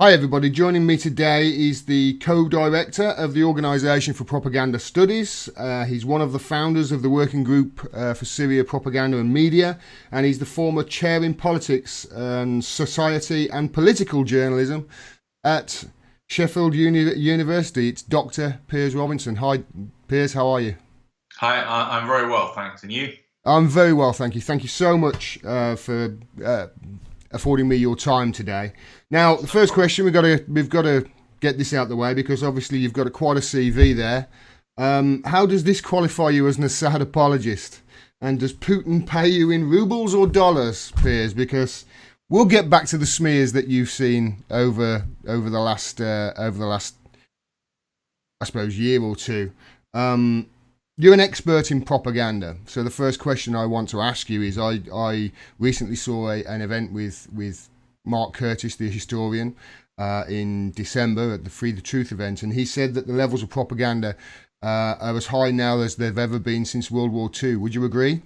Hi everybody, joining me today is the co-director of the Organisation for Propaganda Studies. He's one of the founders of the Working Group for Syria Propaganda and Media, and he's the former chair in politics and society and political journalism at Sheffield University. It's Dr. Piers Robinson. Hi Piers, how are you? Hi, I'm very well, thanks. And you? I'm very well, thank you. Thank you so much for affording me your time today. Now, the first question we've got to get this out of the way because obviously you've got quite a CV there. How does this qualify you as an Assad apologist? And does Putin pay you in rubles or dollars, Piers? Because we'll get back to the smears that you've seen over the last I suppose year or two. You're an expert in propaganda, so the first question I want to ask you is: I recently saw an event with Mark Curtis, the historian, in December at the Free the Truth event, and he said that the levels of propaganda are as high now as they've ever been since World War II. Would you agree?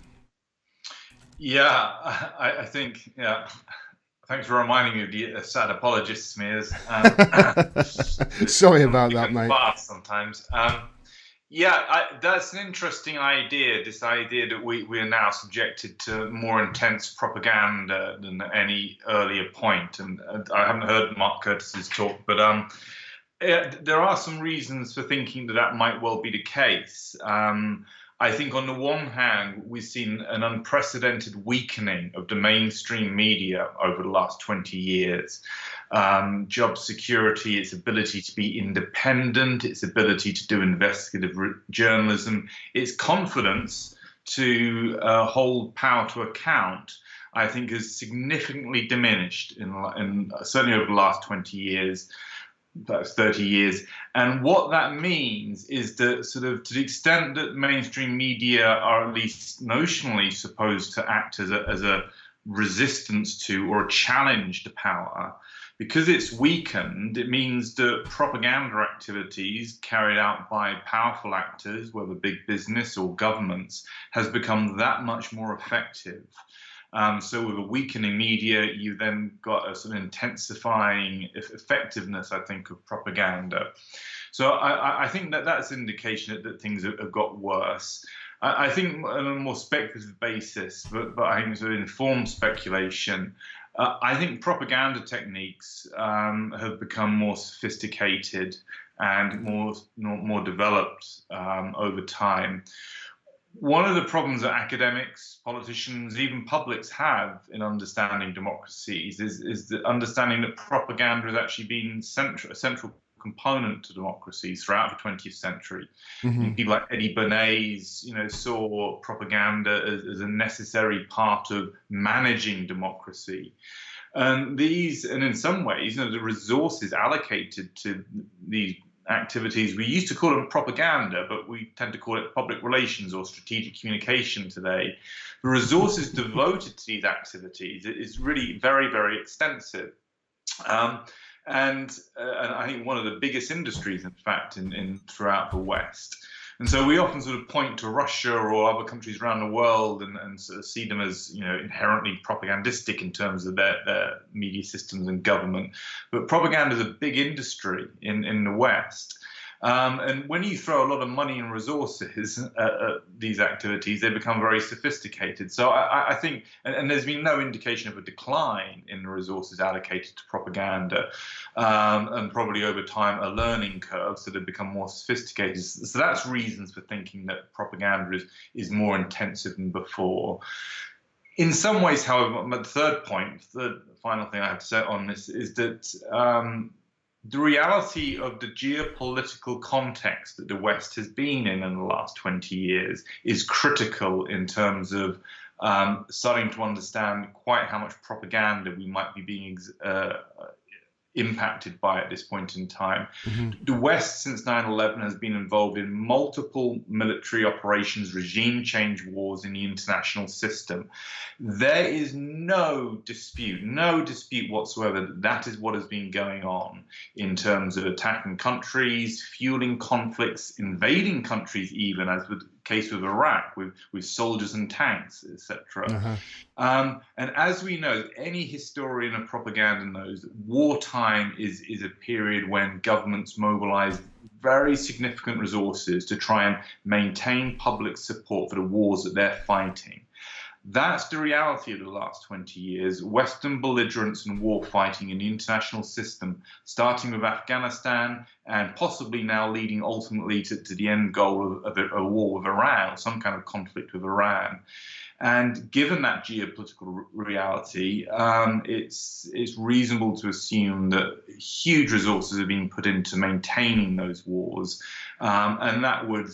Yeah, I think, yeah. Thanks for reminding me of the sad apologist smears. Sorry about It that, can mate. fast sometimes. Yeah, that's an interesting idea, this idea that we are now subjected to more intense propaganda than at any earlier point. And I haven't heard Mark Curtis's talk, but yeah, there are some reasons for thinking that that might well be the case. I think on the one hand, we've seen an unprecedented weakening of the mainstream media over the last 20 years. Job security, its ability to be independent, its ability to do investigative journalism, its confidence to hold power to account, I think has significantly diminished in certainly over the last 20 years. That's 30 years. And what that means is that, sort of, to the extent that mainstream media are at least notionally supposed to act as a resistance to or a challenge to power, because it's weakened, it means that propaganda activities carried out by powerful actors, whether big business or governments, has become that much more effective. So with a weakening media, you then got a sort of intensifying effectiveness, I think, of propaganda. So I think that that's an indication that things have got worse. I think on a more speculative basis, but I think sort of informed speculation, I think propaganda techniques have become more sophisticated and more developed over time. One of the problems that academics, politicians, even publics have in understanding democracies is the understanding that propaganda has actually been a central component to democracies throughout the 20th century. I Hmm. mean, people like Eddie Bernays, saw propaganda as a necessary part of managing democracy. And in some ways, the resources allocated to these activities, we used to call them propaganda, but we tend to call it public relations or strategic communication today. The resources devoted to these activities is really very, very extensive. Um, and I think one of the biggest industries, in fact, in throughout the West. And so we often sort of point to Russia or other countries around the world and sort of see them as inherently propagandistic in terms of their media systems and government. But propaganda is a big industry in the West. And when you throw a lot of money and resources at these activities, they become very sophisticated. So I think, and there's been no indication of a decline in the resources allocated to propaganda, and probably over time a learning curve, so they become more sophisticated. So that's reasons for thinking that propaganda is more intensive than before. In some ways, however, my third point, the final thing I have to say on this is that the reality of the geopolitical context that the West has been in the last 20 years is critical in terms of starting to understand quite how much propaganda we might be being impacted by at this point in time. Hmm. The West, since 9/11, has been involved in multiple military operations, regime change wars in the international system. There is no dispute whatsoever that that is what has been going on in terms of attacking countries, fueling conflicts, invading countries, even as with case with Iraq, with soldiers and tanks, etc. And as we know, any historian of propaganda knows that wartime is a period when governments mobilize very significant resources to try and maintain public support for the wars that they're fighting. That's the reality of the last 20 years. Western belligerence and war fighting in the international system, starting with Afghanistan and possibly now leading ultimately to the end goal of a war with Iran, or some kind of conflict with Iran. And given that geopolitical reality, it's reasonable to assume that huge resources are being put into maintaining those wars, and that would,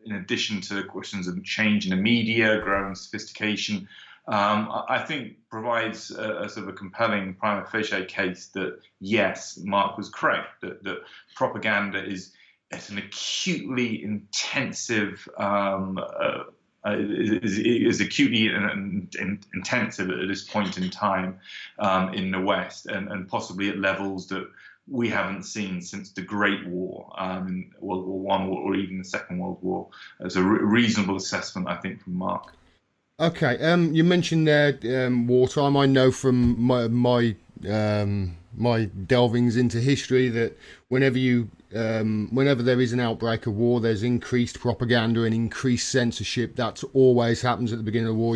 in addition to questions of change in the media, growing sophistication, I think provides a sort of a compelling prima facie case that, yes, Mark was correct, that propaganda is at an acutely intensive, is acutely intensive at this point in time in the West, and possibly at levels that we haven't seen since the Great War, World War I, or even the Second World War. It's a reasonable assessment, I think, from Mark. Okay, you mentioned there wartime. I know from my delvings into history that whenever there is an outbreak of war, there's increased propaganda and increased censorship. That always happens at the beginning of the war.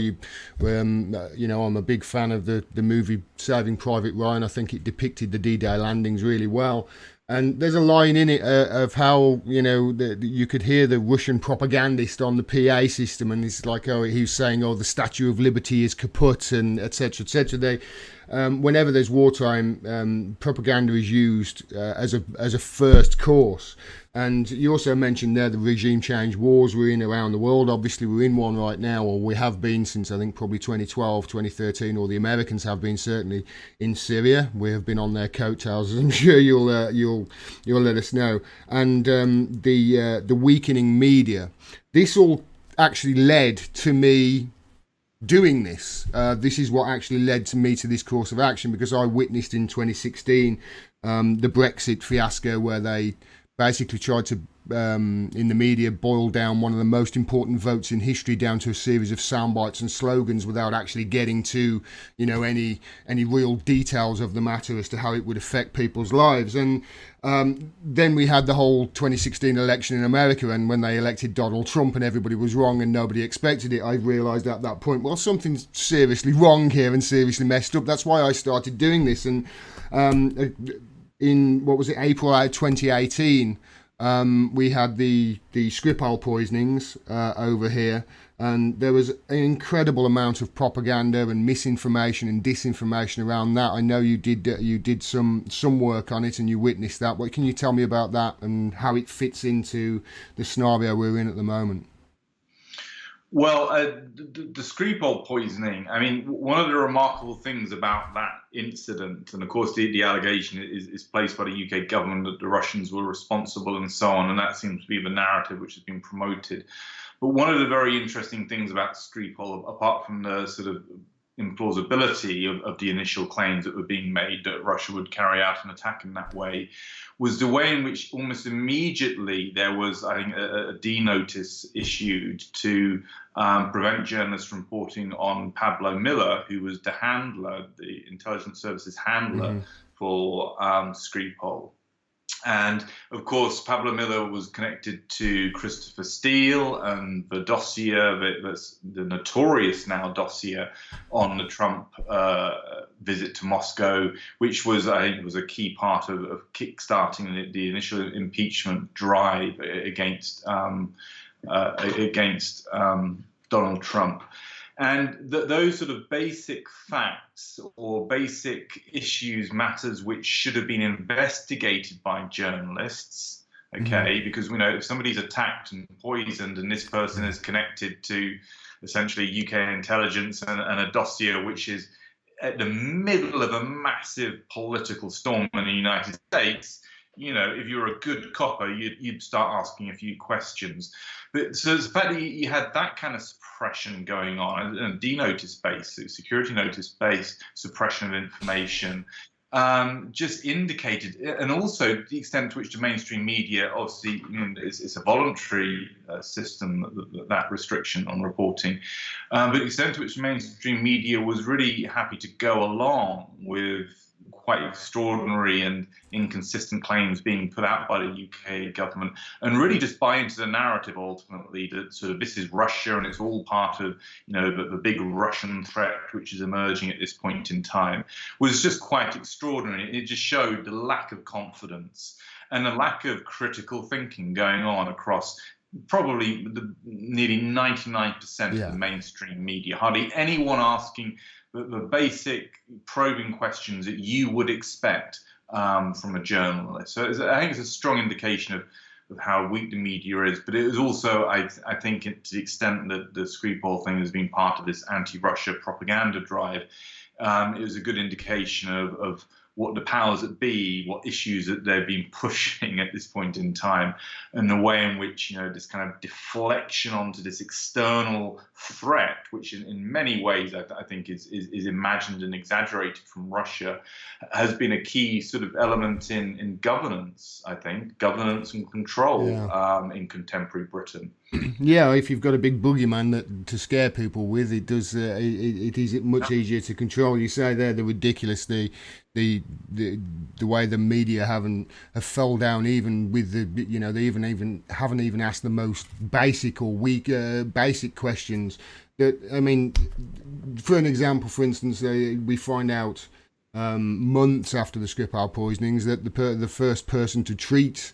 I'm a big fan of the movie Saving Private Ryan. I think it depicted the D-Day landings really well. And there's a line in it of how, you could hear the Russian propagandist on the PA system, and it's like, he was saying, the Statue of Liberty is kaput, and et cetera, et cetera. They, whenever there's wartime, propaganda is used as a first course. And you also mentioned there the regime change wars we're in around the world. Obviously, we're in one right now, or we have been since, I think, probably 2012, 2013, or the Americans have been certainly in Syria. We have been on their coattails, as I'm sure you'll let us know. And the weakening media. This all actually led to me doing this. This is what actually led to me to this course of action, because I witnessed in 2016 the Brexit fiasco, where they basically tried to, in the media, boil down one of the most important votes in history down to a series of sound bites and slogans without actually getting to, any real details of the matter as to how it would affect people's lives. And then we had the whole 2016 election in America, and when they elected Donald Trump and everybody was wrong and nobody expected it, I realised at that point, well, something's seriously wrong here and seriously messed up. That's why I started doing this. And in April 2018, we had the Skripal poisonings over here, and there was an incredible amount of propaganda and misinformation and disinformation around that. I know you did some work on it and you witnessed that. What can you tell me about that and how it fits into the scenario we're in at the moment? Well, the Skripal poisoning, I mean, one of the remarkable things about that incident, and of course the allegation is placed by the UK government that the Russians were responsible and so on, and that seems to be the narrative which has been promoted. But one of the very interesting things about Skripal, apart from the sort of implausibility of the initial claims that were being made that Russia would carry out an attack in that way, was the way in which almost immediately there was, I think, a D-notice issued to prevent journalists from reporting on Pablo Miller, who was the handler, the intelligence services handler for Skripal. And of course, Pablo Miller was connected to Christopher Steele and the dossier, that's the notorious now dossier on the Trump visit to Moscow, which was, I think, was a key part of kickstarting the initial impeachment drive against Donald Trump. And those sort of basic facts or basic issues, matters which should have been investigated by journalists, okay, because we know if somebody's attacked and poisoned and this person is connected to essentially UK intelligence and a dossier which is at the middle of a massive political storm in the United States, if you're a good copper, you'd start asking a few questions. But so the fact that you had that kind of suppression going on, and D-notice-based, security notice-based suppression of information, just indicated, and also the extent to which the mainstream media, obviously, it's a voluntary system, that restriction on reporting, but the extent to which the mainstream media was really happy to go along with quite extraordinary and inconsistent claims being put out by the UK government, and really just buy into the narrative ultimately that sort of this is Russia and it's all part of the big Russian threat which is emerging at this point in time, was just quite extraordinary. It just showed the lack of confidence and the lack of critical thinking going on across probably nearly 99% of the mainstream media. Hardly anyone asking the basic probing questions that you would expect from a journalist. So I think it's a strong indication of how weak the media is. But it was also, I think, to the extent that the Skripal thing has been part of this anti-Russia propaganda drive, it was a good indication of what the powers that be, what issues that they've been pushing at this point in time, and the way in which this kind of deflection onto this external threat, which in many ways I think is imagined and exaggerated from Russia, has been a key sort of element in governance. I think governance and control in contemporary Britain. Yeah, if you've got a big boogeyman to scare people with, it does. It is much easier to control. You say there the ridiculous, the way the media have fell down, even with they even haven't even asked the most basic or weak basic questions. That, I mean, for an example, for instance, we find out months after the Skripal poisonings that the first person to treat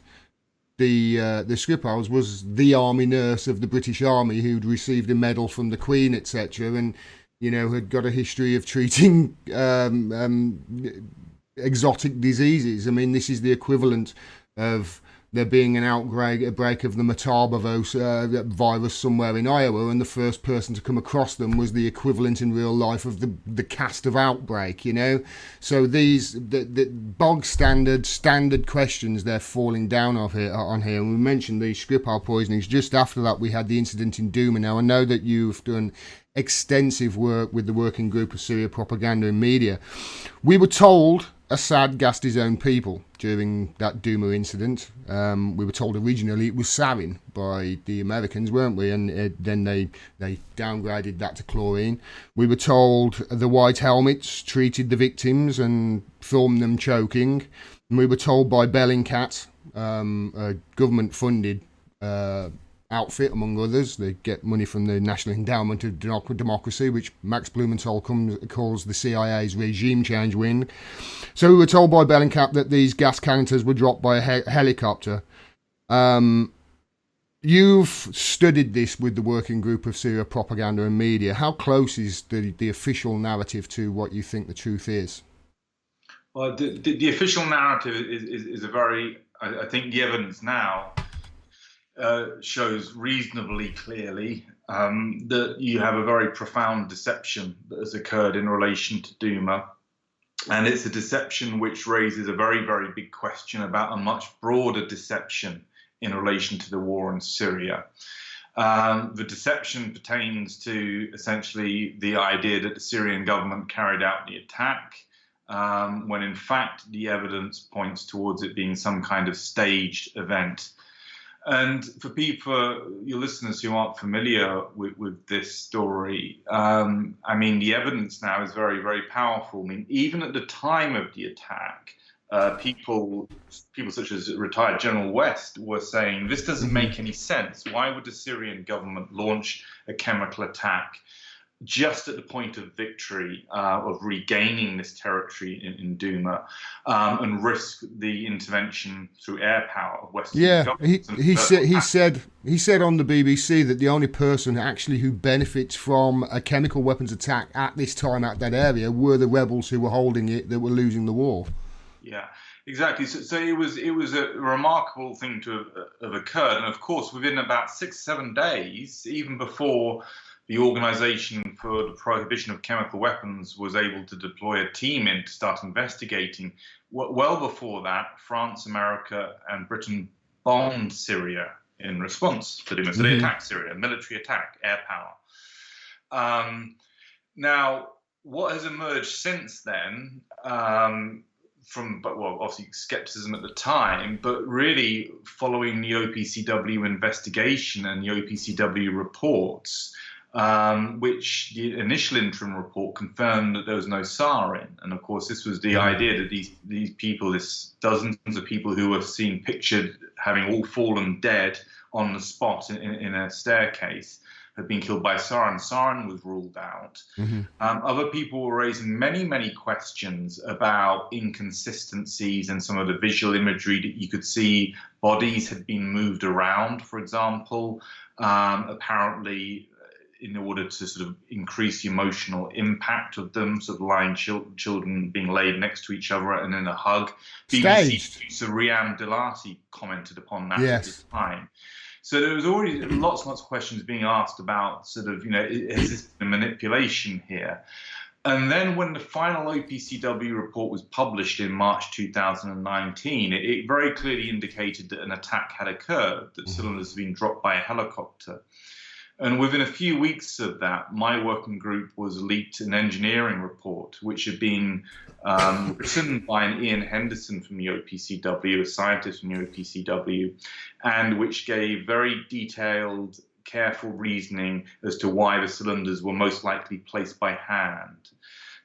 the Skripals was the army nurse of the British Army who'd received a medal from the Queen, etc., and had got a history of treating exotic diseases. I mean, this is the equivalent of there being an outbreak of the Metarbovos virus somewhere in Iowa, and the first person to come across them was the equivalent in real life of the cast of Outbreak, So these the bog standard questions they're falling down on here. And we mentioned the Skripal poisonings. Just after that, we had the incident in Douma. Now, I know that you've done extensive work with the Working Group of Syria Propaganda and Media. We were told Assad gassed his own people during that Douma incident. We were told originally it was sarin by the Americans, weren't we? And then they downgraded that to chlorine. We were told the white helmets treated the victims and filmed them choking. And we were told by Bellingcat, a government-funded outfit, among others. They get money from the National Endowment of Democracy, which Max Blumenthal calls the CIA's regime change wing. So we were told by Bellingcat that these gas canisters were dropped by a helicopter. You've studied this with the Working Group of Syria Propaganda and Media. How close is the official narrative to what you think the truth is? Well, the official narrative is a very, I think the evidence now shows reasonably clearly that you have a very profound deception that has occurred in relation to Douma. And it's a deception which raises a very, very big question about a much broader deception in relation to the war in Syria. The deception pertains to essentially the idea that the Syrian government carried out the attack, when in fact the evidence points towards it being some kind of staged event. And for your listeners who aren't familiar with this story, I mean, the evidence now is very, very powerful. I mean, even at the time of the attack, people such as retired General West were saying, this doesn't make any sense. Why would the Syrian government launch a chemical attack just at the point of victory, of regaining this territory in Douma, and risk the intervention through air power of Western governments? He said on the BBC that the only person actually who benefits from a chemical weapons attack at this time at that area were the rebels who were holding it, that were losing the war. Yeah, exactly. So it was a remarkable thing to have occurred, and of course within about 6-7 days, even before the Organization for the Prohibition of Chemical Weapons was able to deploy a team in to start investigating. Well before that, France, America, and Britain bombed Syria in response to Douma. So they attacked Syria, military attack, air power. Now, what has emerged since then well, obviously skepticism at the time, but really following the OPCW investigation and the OPCW reports, which the initial interim report confirmed that there was no sarin. And of course, this was the idea that these people, this dozens of people who were seen pictured having all fallen dead on the spot in a staircase, had been killed by sarin. Sarin was ruled out. Other people were raising many questions about inconsistencies and some of the visual imagery that you could see. Bodies had been moved around, for example, apparently in order to sort of increase the emotional impact of them, sort of lying children being laid next to each other and in a hug. BBC producer Riam Delati commented upon that at the time. So there was already lots and lots of questions being asked about sort of, is this a manipulation here? And then when the final OPCW report was published in March 2019, it very clearly indicated that an attack had occurred, that cylinders had been dropped by a helicopter. And within a few weeks of that, my working group was leaked an engineering report, which had been written by an Ian Henderson from the OPCW, a scientist from the OPCW, and which gave very detailed, careful reasoning as to why the cylinders were most likely placed by hand.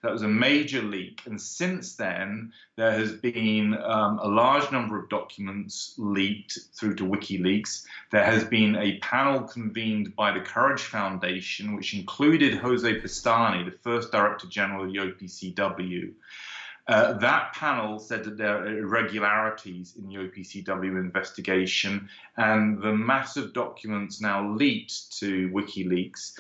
That was a major leak. And since then, there has been a large number of documents leaked through to WikiLeaks. There has been a panel convened by the Courage Foundation, which included Jose Pistani, the first Director General of the OPCW. That panel said that there are irregularities in the OPCW investigation, and the massive documents now leaked to WikiLeaks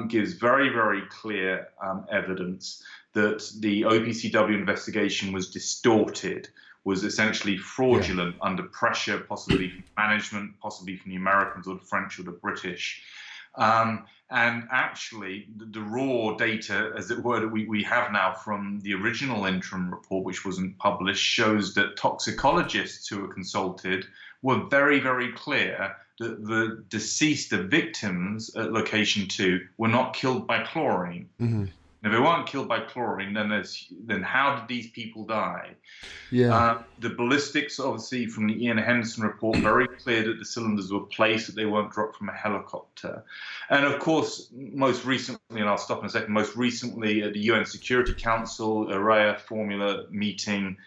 gives very clear evidence that the OPCW investigation was distorted, was essentially fraudulent under pressure, possibly from management, possibly from the Americans or the French or the British. And actually, the raw data, as it were, that we have now from the original interim report, which wasn't published, shows that toxicologists who were consulted were very clear that the deceased, the victims at location 2, were not killed by chlorine. If they weren't killed by chlorine, then how did these people die? The ballistics, obviously, from the Ian Henderson report, very clear that the cylinders were placed, that they weren't dropped from a helicopter. And of course, most recently, and I'll stop in a second, most recently at the UN Security Council, a rare formula meeting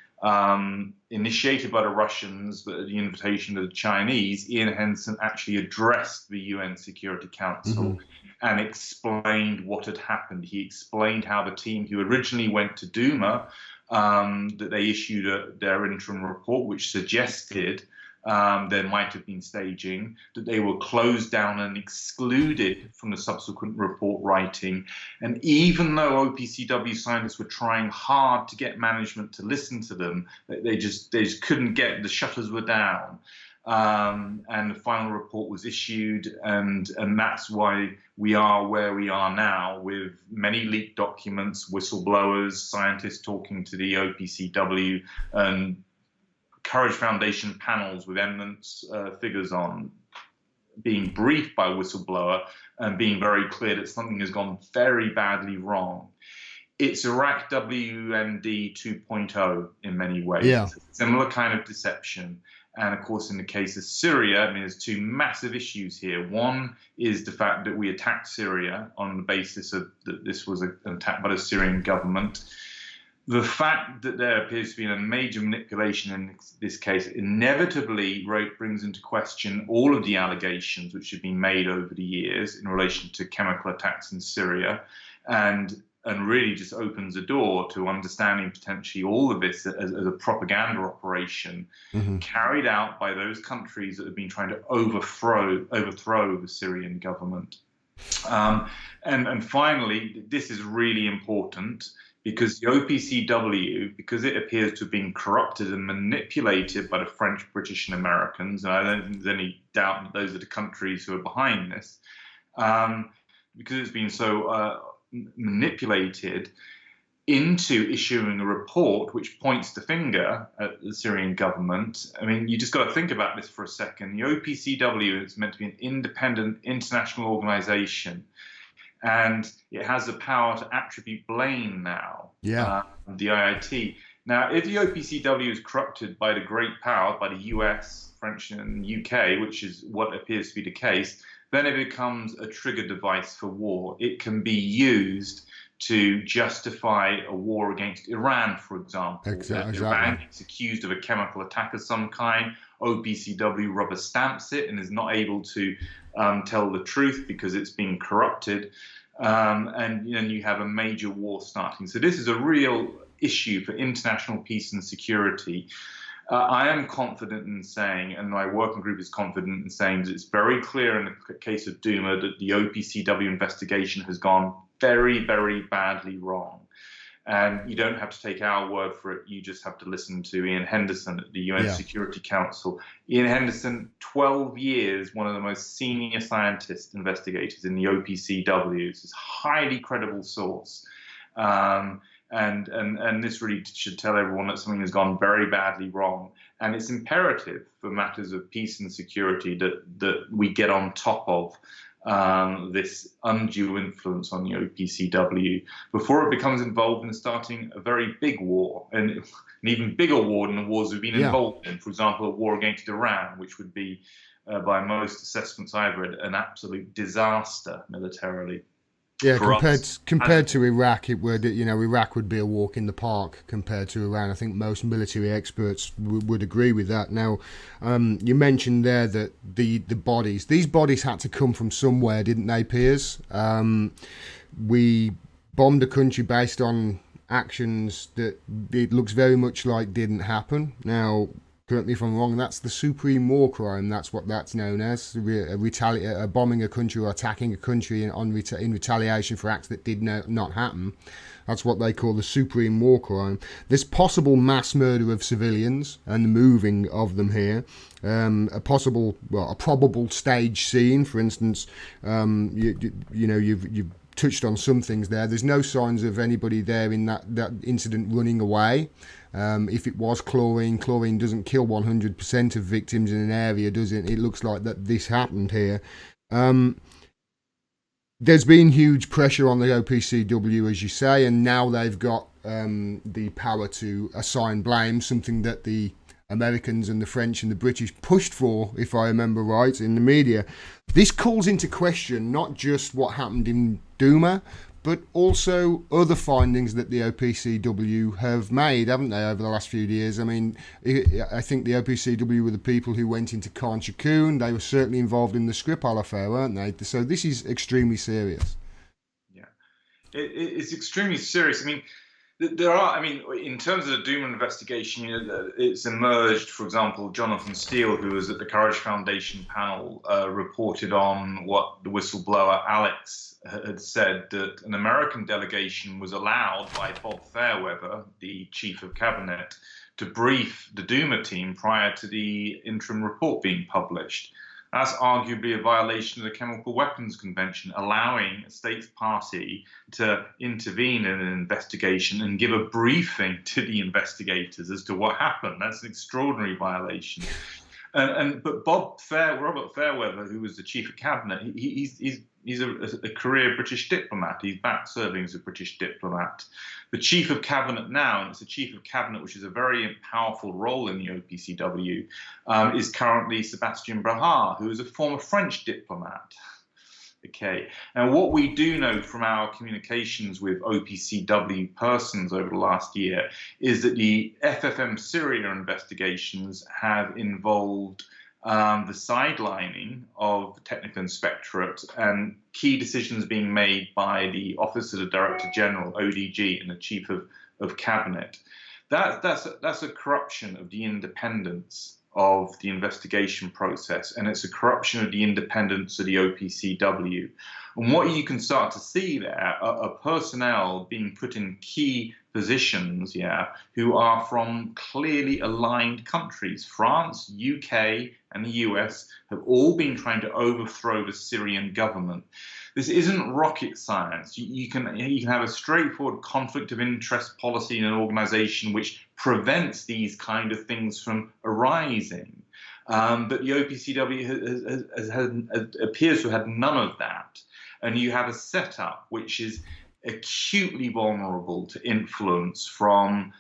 initiated by the Russians, but at the invitation of the Chinese, Ian Henderson actually addressed the UN Security Council and explained what had happened. He explained how the team who originally went to Douma, that they issued their interim report, which suggested there might have been staging, that they were closed down and excluded from the subsequent report writing. And even though OPCW scientists were trying hard to get management to listen to them, they just couldn't get, the shutters were down. And the final report was issued, and that's why we are where we are now, with many leaked documents, whistleblowers, scientists talking to the OPCW, and Courage Foundation panels with eminent figures on, being briefed by a whistleblower and being very clear that something has gone very badly wrong. It's Iraq WMD 2.0 in many ways. It's a similar kind of deception. And of course, in the case of Syria, I mean, there's two massive issues here. One is the fact that we attacked Syria on the basis of that this was an attack by the Syrian government. The fact that there appears to be a major manipulation in this case inevitably brings into question all of the allegations which have been made over the years in relation to chemical attacks in Syria, and really just opens a door to understanding potentially all of this as a propaganda operation carried out by those countries that have been trying to overthrow the Syrian government. And finally, this is really important, because the OPCW, because it appears to have been corrupted and manipulated by the French, British, and Americans, and I don't think there's any doubt that those are the countries who are behind this, because it's been so manipulated into issuing a report which points the finger at the Syrian government. I mean, you just got to think about this for a second. The OPCW is meant to be an independent international organization, and it has the power to attribute blame now, the IIT. Now, if the OPCW is corrupted by the great power, by the US, French, and UK, which is what appears to be the case, then it becomes a trigger device for war. It can be used to justify a war against Iran, for example. Exactly. Iran gets accused of a chemical attack of some kind. OPCW rubber stamps it and is not able to tell the truth because it's been corrupted. And you have a major war starting. So this is a real issue for international peace and security. I am confident in saying, and my working group is confident in saying, that it's very clear in the case of Douma that the OPCW investigation has gone very, very badly wrong. And you don't have to take our word for it. You just have to listen to Ian Henderson at the UN Security Council. Ian Henderson, 12 years, one of the most senior scientists, investigators in the OPCW. It's a highly credible source. And this really should tell everyone that something has gone very badly wrong. And it's imperative for matters of peace and security that we get on top of this undue influence on the OPCW before it becomes involved in starting a very big war, and an even bigger war than the wars we've been involved in. For example, a war against Iran, which would be, by most assessments I've read, an absolute disaster militarily. Yeah, compared to Iraq, it would, Iraq would be a walk in the park compared to Iran. I think most military experts would agree with that. Now, you mentioned there that these bodies had to come from somewhere, didn't they, Piers? We bombed a country based on actions that it looks very much like didn't happen. Now, correct me if I'm wrong, that's the supreme war crime. That's what that's known as, bombing a country or attacking a country in retaliation for acts that did not happen. That's what they call the supreme war crime. This possible mass murder of civilians and the moving of them here, a probable stage scene, for instance. You've touched on some things there. There's no signs of anybody there in that incident running away. If it was chlorine doesn't kill 100% of victims in an area, does it? It looks like that this happened here. There's been huge pressure on the OPCW, as you say, and now they've got the power to assign blame, something that the Americans and the French and the British pushed for, if I remember right, in the media. This calls into question not just what happened in Douma, but also other findings that the OPCW have made, haven't they, over the last few years? I mean, I think the OPCW were the people who went into Khan Shaykhun. They were certainly involved in the Skripal affair, weren't they? So this is extremely serious. Yeah, it's extremely serious. I mean, in terms of the Douma investigation, it's emerged, for example, Jonathan Steele, who was at the Courage Foundation panel, reported on what the whistleblower Alex had said, that an American delegation was allowed by Bob Fairweather, the chief of cabinet, to brief the Douma team prior to the interim report being published. That's arguably a violation of the Chemical Weapons Convention, allowing a state's party to intervene in an investigation and give a briefing to the investigators as to what happened. That's an extraordinary violation. But Robert Fairweather, who was the chief of cabinet, he's a career British diplomat. He's back serving as a British diplomat. The chief of cabinet now, and it's the chief of cabinet, which is a very powerful role in the OPCW, is currently Sébastien Brahard, who is a former French diplomat. Okay, and what we do know from our communications with OPCW persons over the last year is that the FFM Syria investigations have involved the sidelining of the Technical Inspectorate and key decisions being made by the Office of the Director General, ODG, and the Chief of Cabinet. That's a corruption of the independence of the investigation process, and it's a corruption of the independence of the OPCW. And what you can start to see there are personnel being put in key positions, who are from clearly aligned countries. France, UK, and the US have all been trying to overthrow the Syrian government. This isn't rocket science. You can have a straightforward conflict of interest policy in an organization which prevents these kind of things from arising. But the OPCW appears to have had none of that. And you have a setup which is acutely vulnerable to influence from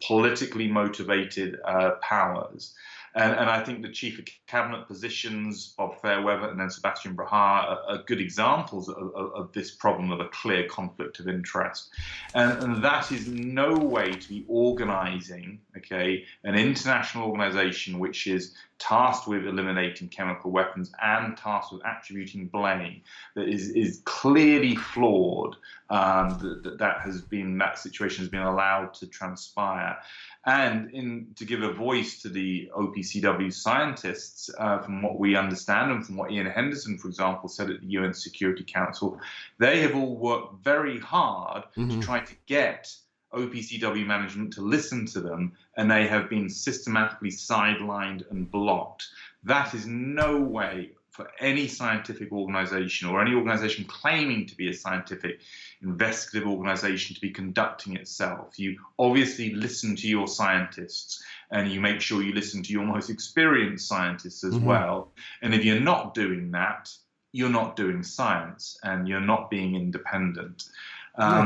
politically motivated powers. And I think the chief of cabinet positions, Bob Fairweather and then Sebastian Braha, are good examples of this problem of a clear conflict of interest. And that is no way to be organizing, okay, an international organization which is tasked with eliminating chemical weapons and tasked with attributing blame, that is clearly flawed, that situation has been allowed to transpire. And to give a voice to the OPCW scientists, from what we understand and from what Ian Henderson, for example, said at the UN Security Council, they have all worked very hard to try to get OPCW management to listen to them, and they have been systematically sidelined and blocked. That is no way for any scientific organization or any organization claiming to be a scientific investigative organization to be conducting itself. You obviously listen to your scientists, and you make sure you listen to your most experienced scientists as well. And if you're not doing that, you're not doing science, and you're not being independent.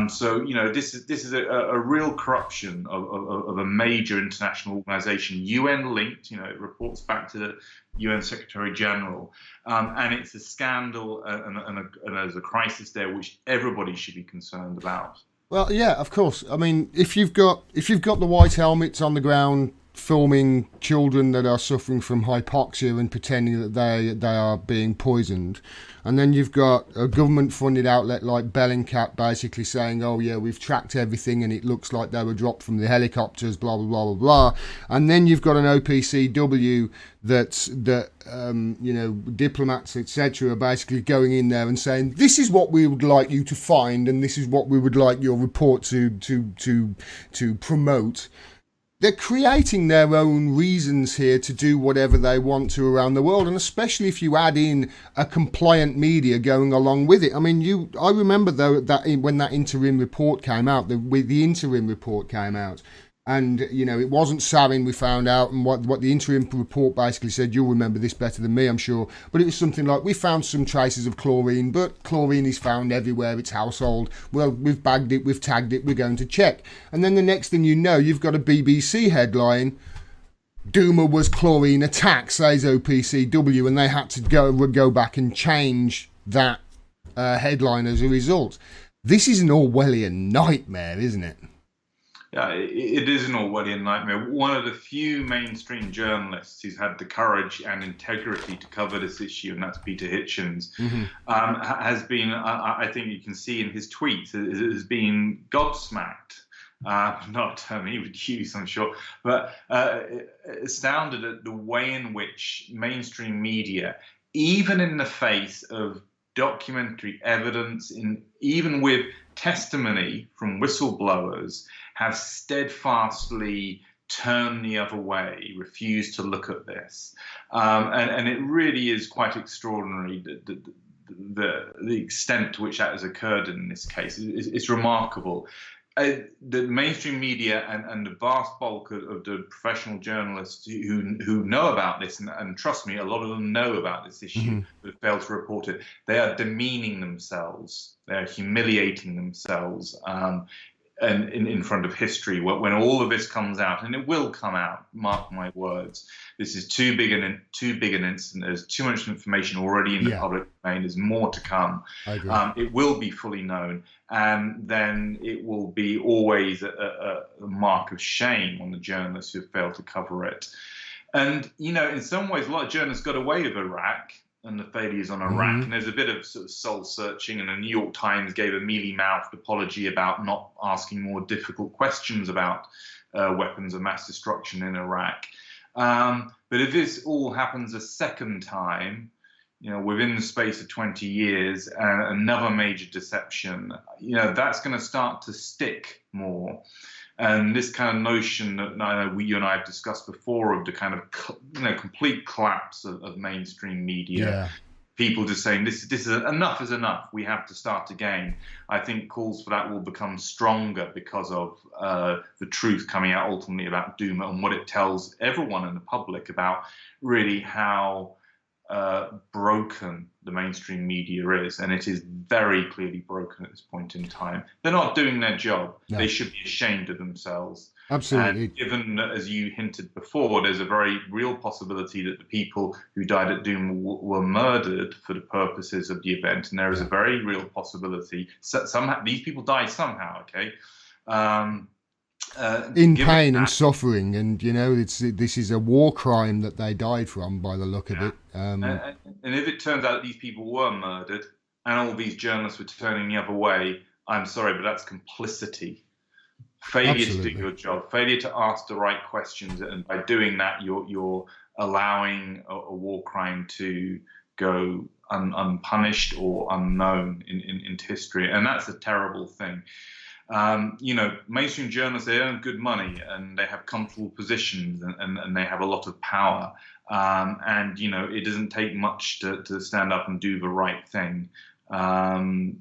So, you know, this is a real corruption of a major international organization, UN linked. You know, it reports back to the UN Secretary General, and it's a scandal and there's a crisis there which everybody should be concerned about. Well, yeah, of course. I mean, if you've got the white helmets on the ground filming children that are suffering from hypoxia and pretending that they are being poisoned, and then you've got a government-funded outlet like Bellingcat basically saying, "Oh yeah, we've tracked everything, and it looks like they were dropped from the helicopters," blah blah blah blah blah, and then you've got an OPCW that you know, diplomats etc. are basically going in there and saying, "This is what we would like you to find, and this is what we would like your report to promote." They're creating their own reasons here to do whatever they want to around the world, and especially if you add in a compliant media going along with it. I mean, I remember though that when that interim report came out, the interim report came out, and you know, it wasn't sarin, we found out, and what the interim report basically said, you'll remember this better than me, I'm sure, but it was something like, we found some traces of chlorine, but chlorine is found everywhere, it's household, well, we've bagged it, we've tagged it, we're going to check. And then the next thing you know, you've got a BBC headline, Douma was chlorine attack, says OPCW, and they had to go back and change that headline as a result. This is an Orwellian nightmare, isn't it? Yeah, it is an Orwellian nightmare. One of the few mainstream journalists who's had the courage and integrity to cover this issue, and that's Peter Hitchens, has been, I think you can see in his tweets, has been gobsmacked. Not a term he would use, I'm sure, but astounded at the way in which mainstream media, even in the face of documentary evidence, even with testimony from whistleblowers, have steadfastly turned the other way, refused to look at this. And it really is quite extraordinary, the extent to which that has occurred in this case. It's remarkable. The mainstream media and the vast bulk of the professional journalists who know about this, and trust me, a lot of them know about this issue, but fail to report it, they are demeaning themselves, they're humiliating themselves, and in front of history. When all of this comes out, and it will come out, mark my words, this is too big an incident. There's too much information already in the public domain. There's more to come. It will be fully known, and then it will be always a mark of shame on the journalists who have failed to cover it. And you know, in some ways, a lot of journalists got away with Iraq and the failures on Iraq, and there's a bit of sort of soul searching, and the New York Times gave a mealy-mouthed apology about not asking more difficult questions about weapons of mass destruction in Iraq. But if this all happens a second time, you know, within the space of 20 years, and another major deception, you know, that's going to start to stick more. And this kind of notion that you and I have discussed before of the kind of, you know, complete collapse of mainstream media, people just saying this is enough is enough, we have to start again. I think calls for that will become stronger because of the truth coming out ultimately about Douma and what it tells everyone in the public about really how broken the mainstream media is, and it is very clearly broken at this point in time. They're not doing their job. No. They should be ashamed of themselves. Absolutely. And given, as you hinted before, there's a very real possibility that the people who died at Douma were murdered for the purposes of the event, and there is a very real possibility somehow these people died somehow. Okay. In pain and suffering, and this is a war crime that they died from, by the look of it. And if it turns out these people were murdered and all these journalists were turning the other way, I'm sorry, but that's complicity. Failure to do your job, failure to ask the right questions, and by doing that, you're allowing a war crime to go unpunished or unknown into history, and that's a terrible thing. Mainstream journalists, they earn good money and they have comfortable positions and they have a lot of power. It doesn't take much to stand up and do the right thing. And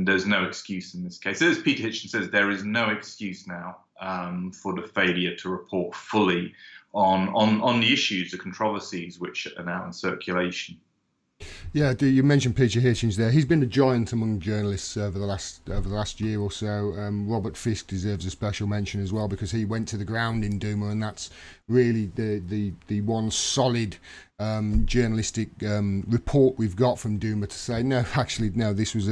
there's no excuse in this case. As Peter Hitchens says, there is no excuse now for the failure to report fully on the issues, the controversies which are now in circulation. Yeah, you mentioned Peter Hitchens there. He's been a giant among journalists over the last year or so. Robert Fisk deserves a special mention as well, because he went to the ground in Douma, and that's really the one solid journalistic report we've got from Douma to say no, this was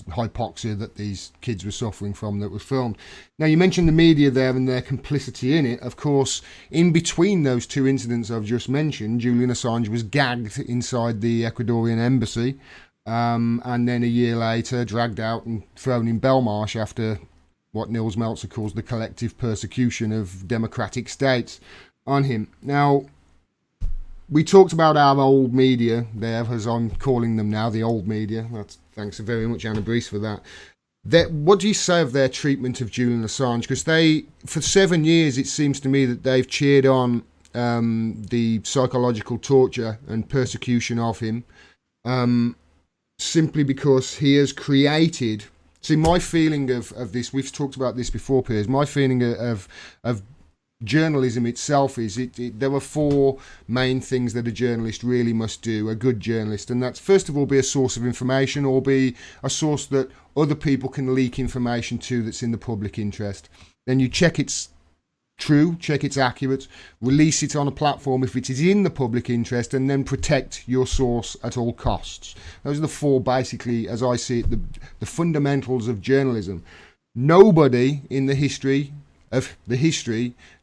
hypoxia that these kids were suffering from that was filmed. Now, you mentioned the media there and their complicity in it. Of course, in between those two incidents I've just mentioned, Julian Assange was gagged inside the Ecuadorian embassy, and then a year later dragged out and thrown in Belmarsh after what Nils Meltzer calls the collective persecution of democratic states on him. Now, we talked about our old media there, as I'm calling them now, the old media. Thanks very much, Anna Brees, for that. What do you say of their treatment of Julian Assange? Because for 7 years, it seems to me that they've cheered on the psychological torture and persecution of him, simply because he has created... See, my feeling of this, we've talked about this before, Piers, my feeling of journalism itself is there are four main things that a journalist really must do, a good journalist, and that's, first of all, be a source of information, or be a source that other people can leak information to that's in the public interest. Then you check it's true, check it's accurate, release it on a platform if it is in the public interest, and then protect your source at all costs. Those are the four, basically, as I see it, the fundamentals of journalism. Nobody in the history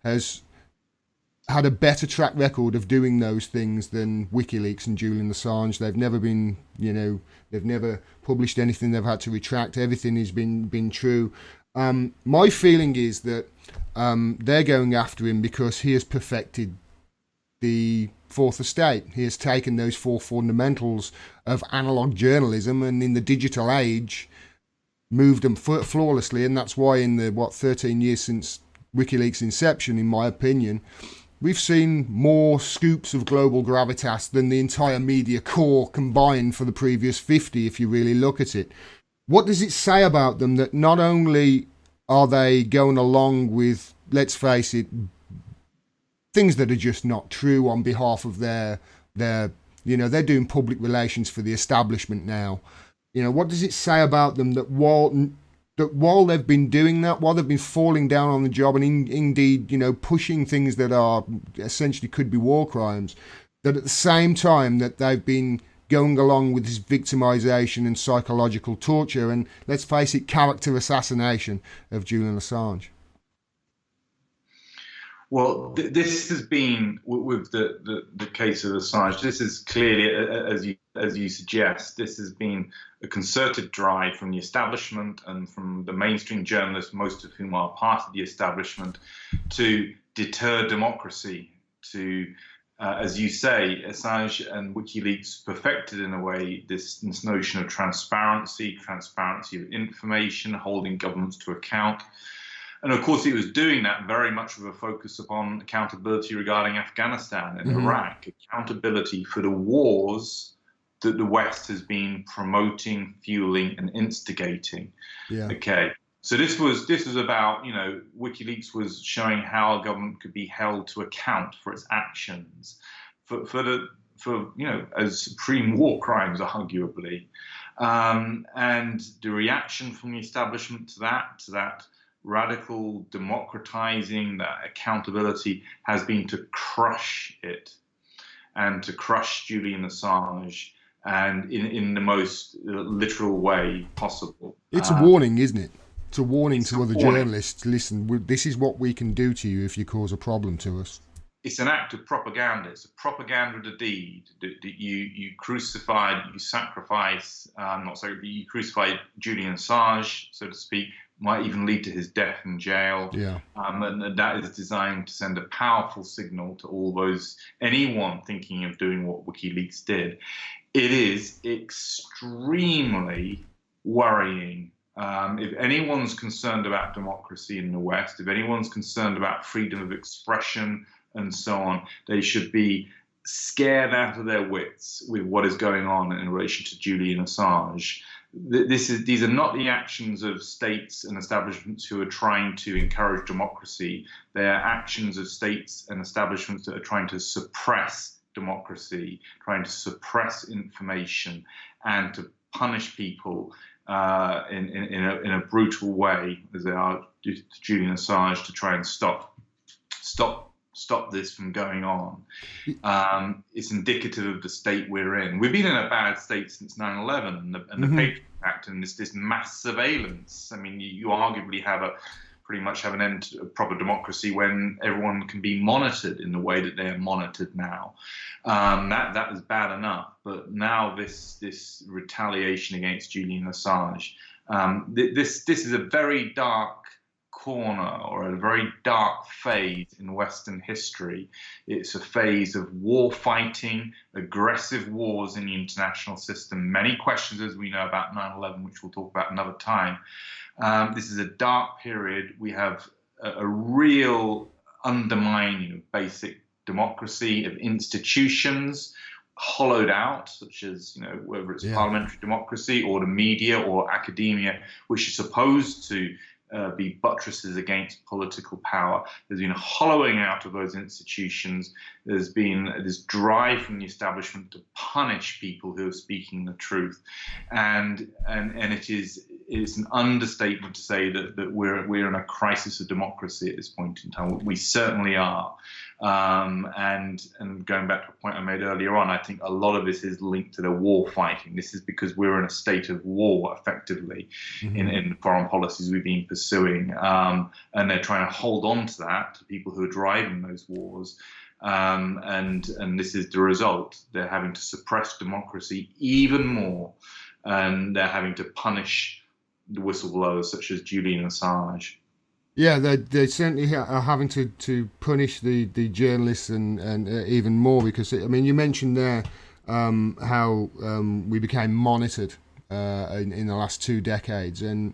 has had a better track record of doing those things than WikiLeaks and Julian Assange. They've never been, they've never published anything they've had to retract. Everything has been true. My feeling is that they're going after him because he has perfected the fourth estate. He has taken those four fundamentals of analog journalism and in the digital age moved them flawlessly, and that's why in the 13 years since WikiLeaks' inception, in my opinion, we've seen more scoops of global gravitas than the entire media core combined for the previous 50, if you really look at it. What does it say about them that not only are they going along with, let's face it, things that are just not true on behalf of their they're doing public relations for the establishment now. What does it say about them that while they've been doing that, while they've been falling down on the job and indeed, pushing things that are essentially could be war crimes, that at the same time that they've been going along with this victimization and psychological torture and, let's face it, character assassination of Julian Assange? Well, this has been, with the case of Assange, this is clearly, as you suggest, this has been a concerted drive from the establishment and from the mainstream journalists, most of whom are part of the establishment, to deter democracy, to, as you say, Assange and WikiLeaks perfected, in a way, this notion of transparency of information, holding governments to account. And of course, he was doing that very much with a focus upon accountability regarding Afghanistan and Iraq, accountability for the wars that the West has been promoting, fueling, and instigating. Yeah. Okay. So this was about, WikiLeaks was showing how a government could be held to account for its actions. For as supreme war crimes, arguably. And the reaction from the establishment to that radical democratizing, that accountability, has been to crush it and to crush Julian Assange, and in the most literal way possible. It's a warning, isn't it? It's a warning to other journalists. Listen, this is what we can do to you if you cause a problem to us. It's an act of propaganda. It's a propaganda of the deed. That you crucified, you sacrifice, you crucified Julian Assange, so to speak, might even lead to his death in jail. Yeah. And that is designed to send a powerful signal to anyone thinking of doing what WikiLeaks did. It is extremely worrying. If anyone's concerned about democracy in the West, if anyone's concerned about freedom of expression and so on, they should be scared out of their wits with what is going on in relation to Julian Assange. These are not the actions of states and establishments who are trying to encourage democracy. They are actions of states and establishments that are trying to suppress democracy, trying to suppress information, and to punish people in a brutal way, as they are to Julian Assange, to try and stop this from going on. It's indicative of the state we're in. We've been in a bad state since 9/11 and the Patriot Act and this mass surveillance. I mean, you arguably pretty much have an end to proper democracy when everyone can be monitored in the way that they are monitored now. That is bad enough, but now this retaliation against Julian Assange, this is a very dark corner, or a very dark phase in Western history. It's a phase of war fighting, aggressive wars in the international system. Many questions, as we know, about 9/11, which we'll talk about another time. This is a dark period. We have a real undermining of basic democracy, of institutions hollowed out, such as, whether it's parliamentary democracy or the media or academia, which is supposed to be buttresses against political power. There's been a hollowing out of those institutions. There's been this drive from the establishment to punish people who are speaking the truth, and it's an understatement to say that we're in a crisis of democracy at this point in time. We certainly are. And going back to a point I made earlier on, I think a lot of this is linked to the war fighting. This is because we're in a state of war, effectively, in foreign policies we've been pursuing. And they're trying to hold on to that, to people who are driving those wars. And this is the result. They're having to suppress democracy even more. And they're having to punish the whistleblowers such as Julian Assange. Yeah, they certainly are having to punish the journalists and even more, because, I mean, you mentioned there how we became monitored in the last 2 decades, and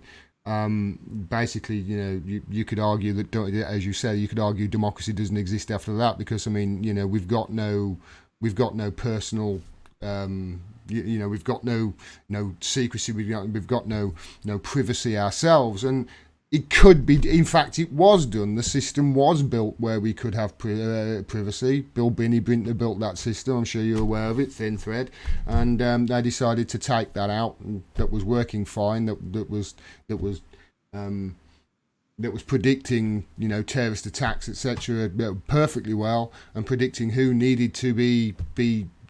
basically, you could argue that, as you say, you could argue democracy doesn't exist after that, because, I mean, we've got no personal. We've got no secrecy. We've got no privacy ourselves, and it could be. In fact, it was done. The system was built where we could have privacy. Bill Brinter built that system. I'm sure you're aware of it, Thin Thread, and they decided to take that out. That was working fine. That was predicting, terrorist attacks, etc., perfectly well, and predicting who needed to be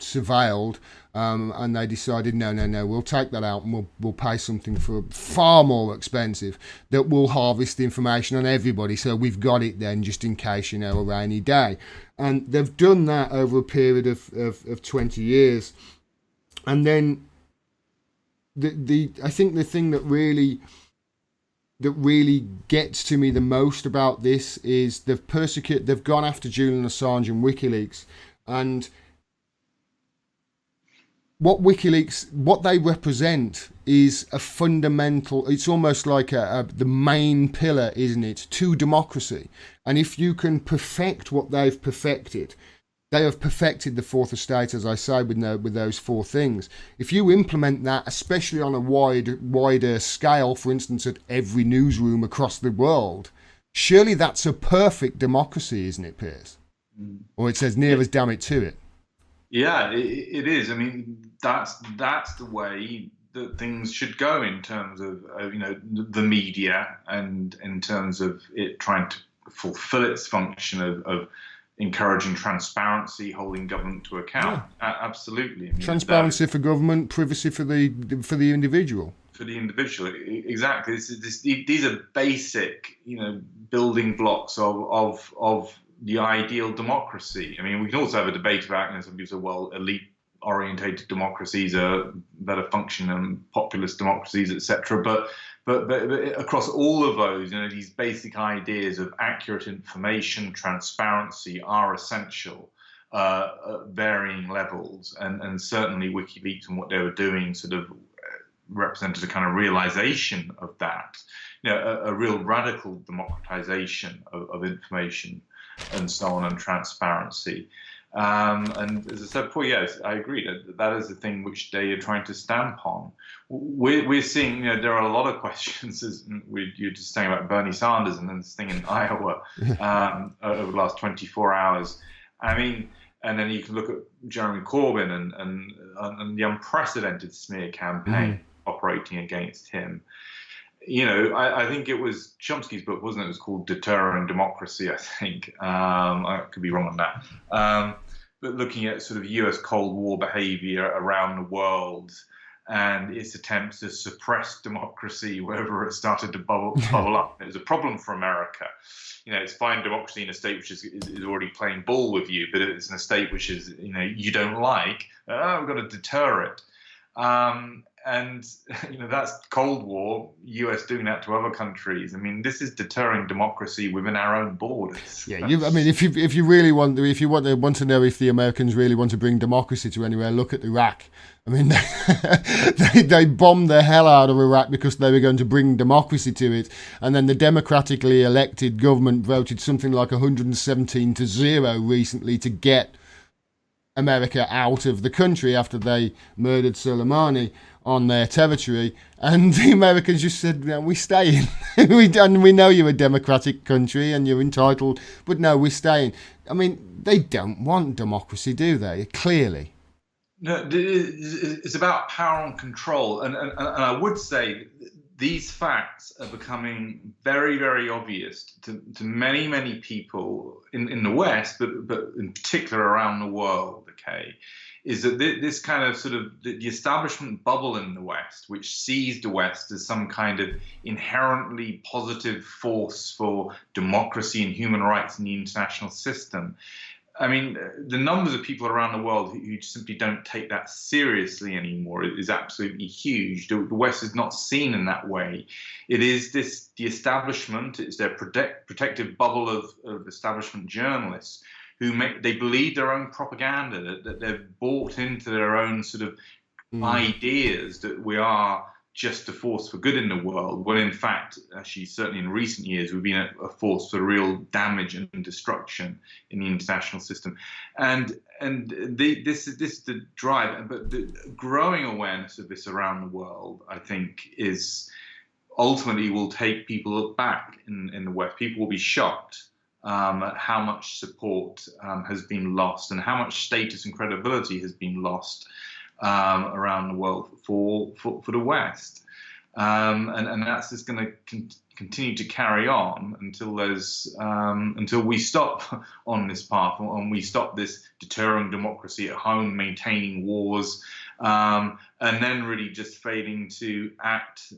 surveilled, and they decided no, we'll take that out, and we'll pay something for far more expensive that will harvest the information on everybody, so we've got it then just in case, a rainy day. And they've done that over a period of 20 years. And then I think the thing that really gets to me the most about this is they've gone after Julian Assange and WikiLeaks, and what they represent is a fundamental, it's almost like the main pillar, isn't it, to democracy. And if you can perfect what they've perfected, they have perfected the fourth estate, as I say, with those 4 things. If you implement that, especially on a wider scale, for instance, at every newsroom across the world, surely that's a perfect democracy, isn't it, Piers? Or it's as near as damn it to it. Yeah, it is. I mean, that's the way that things should go in terms of the media, and in terms of it trying to fulfill its function of encouraging transparency, holding government to Yeah. account. Absolutely. I mean, Transparency for government, privacy for the individual. for the individual. Exactly. These are basic, building blocks of the ideal democracy. I mean, we can also have a debate about, some people say, well, elite-orientated democracies are better function than populist democracies, etc. But across all of those, these basic ideas of accurate information, transparency are essential. At varying levels, and certainly WikiLeaks and what they were doing sort of represented a kind of realization of that, a real radical democratization of information and so on, and transparency. And as I said before, yes, I agree that is the thing which they are trying to stamp on. We're seeing, there are a lot of questions, as you're just saying about Bernie Sanders and then this thing in Iowa over the last 24 hours. I mean, and then you can look at Jeremy Corbyn and the unprecedented smear campaign operating against him. I think it was Chomsky's book, wasn't it? It was called Deterring Democracy, I think. I could be wrong on that. But looking at sort of US Cold War behavior around the world and its attempts to suppress democracy wherever it started to bubble up. It was a problem for America. It's fine democracy in a state which is already playing ball with you, but it's in a state which is, you don't like. We've got to deter it. And that's Cold War, US doing that to other countries. I mean, this is deterring democracy within our own borders. Yeah, I mean, if you really want to know if the Americans really want to bring democracy to anywhere, look at Iraq. I mean, they bombed the hell out of Iraq because they were going to bring democracy to it, and then the democratically elected government voted something like 117-0 recently to get America out of the country after they murdered Soleimani on their territory, and the Americans just said, "No, we're staying. we know you're a democratic country and you're entitled, but no, we're staying." I mean, they don't want democracy, do they? Clearly. No, it's about power and control, and I would say these facts are becoming very, very obvious to many people in the West, but in particular around the world. Okay, is that this kind of sort of the establishment bubble in the West, which sees the West as some kind of inherently positive force for democracy and human rights in the international system. I mean, the numbers of people around the world who simply don't take that seriously anymore is absolutely huge. The West is not seen in that way. It is the establishment, it's their protective bubble of establishment journalists who they believe their own propaganda, that they've bought into their own sort of ideas that we are just a force for good in the world, when in fact, actually, certainly in recent years, we've been a force for real damage and destruction in the international system. And this is the drive, but the growing awareness of this around the world, I think, is ultimately will take people back in the West. People will be shocked at how much support has been lost and how much status and credibility has been lost around the world for the West, and that's just going to continue to carry on until we stop on this path, and we stop this deterring democracy at home, maintaining wars, and then really just failing to act,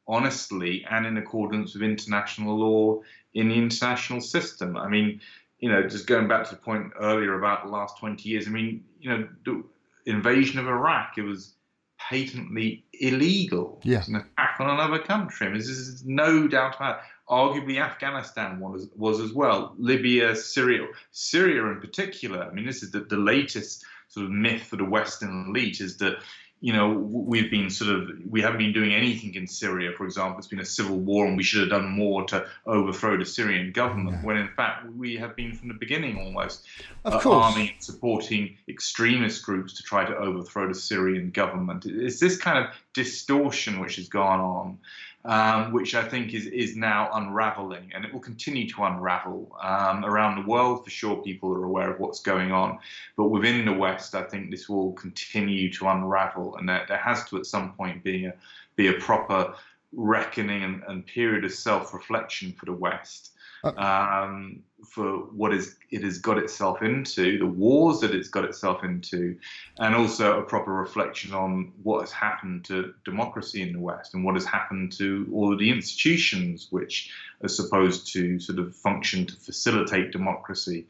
honestly and in accordance with international law in the international system. I mean, just going back to the point earlier about the last 20 years. I mean, the invasion of Iraq, it was patently illegal. Yeah. It was an attack on another country. I mean, there's no doubt about it. Arguably, Afghanistan was as well. Libya, Syria in particular. I mean, this is the latest sort of myth for the Western elite, is that we haven't been doing anything in Syria, for example. It's been a civil war and we should have done more to overthrow the Syrian government, when in fact we have been from the beginning almost arming and supporting extremist groups to try to overthrow the Syrian government. It's this kind of distortion which has gone on. which I think is now unraveling, and it will continue to unravel around the world. For sure, people are aware of what's going on, but within the West, I think this will continue to unravel, and there has to at some point be a proper reckoning and period of self-reflection for the West. For what it has got itself into, the wars that it's got itself into, and also a proper reflection on what has happened to democracy in the West and what has happened to all of the institutions which are supposed to sort of function to facilitate democracy.